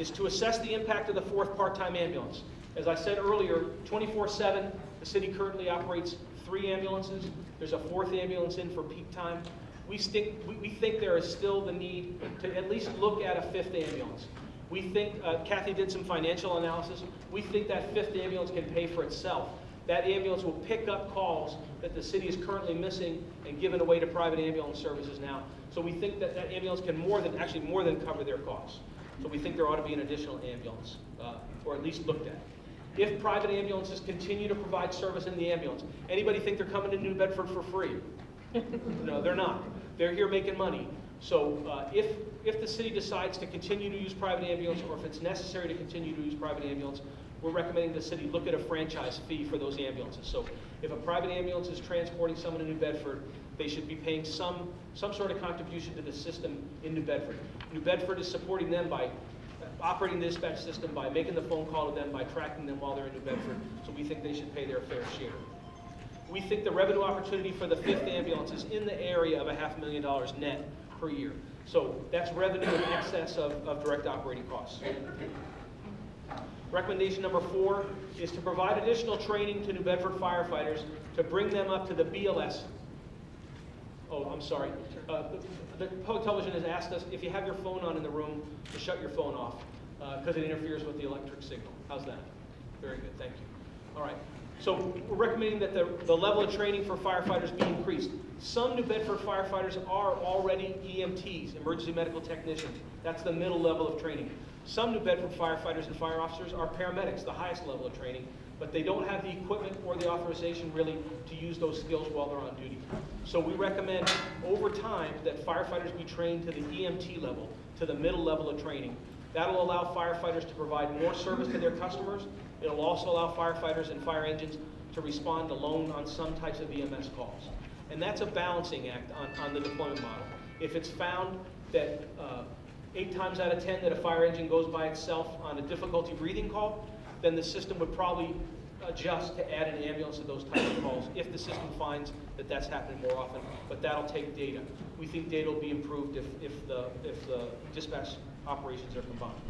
is to assess the impact of the fourth part-time ambulance. As I said earlier, 24/7, the city currently operates 3 ambulances. There's a 4th ambulance in for peak time. We think there is still the need to at least look at a 5th ambulance. We think, Kathy did some financial analysis, we think that 5th ambulance can pay for itself. That ambulance will pick up calls that the city is currently missing and given away to private ambulance services now. So we think that that ambulance can more than cover their costs. So we think there ought to be an additional ambulance, or at least looked at. If private ambulances continue to provide service in the ambulance, anybody think they're coming to New Bedford for free? No, they're not. They're here making money. So if the city decides to continue to use private ambulance, or if it's necessary to continue to use private ambulance, we're recommending the city look at a franchise fee for those ambulances. So if a private ambulance is transporting someone to New Bedford, they should be paying some sort of contribution to the system in New Bedford. New Bedford is supporting them by operating the dispatch system, by making the phone call to them, by tracking them while they're in New Bedford. So we think they should pay their fair share. We think the revenue opportunity for the 5th ambulance is in the area of $500,000 net per year. So that's revenue in excess of direct operating costs. Recommendation number 4 is to provide additional training to New Bedford firefighters to bring them up to the BLS. Oh, I'm sorry. The public television has asked us, if you have your phone on in the room, to shut your phone off because it interferes with the electric signal. How's that? Very good, thank you. All right. So we're recommending that the level of training for firefighters be increased. Some New Bedford firefighters are already EMTs, emergency medical technicians. That's the middle level of training. Some New Bedford firefighters and fire officers are paramedics, the highest level of training, but they don't have the equipment or the authorization really to use those skills while they're on duty. So we recommend over time that firefighters be trained to the EMT level, to the middle level of training. That'll allow firefighters to provide more service to their customers. It'll also allow firefighters and fire engines to respond alone on some types of EMS calls. And that's a balancing act on the deployment model. If it's found that 8 times out of 10 that a fire engine goes by itself on a difficulty breathing call, then the system would probably adjust to add an ambulance to those types of calls if the system finds that that's happening more often, but that'll take data. We think data will be improved if the dispatch operations are combined.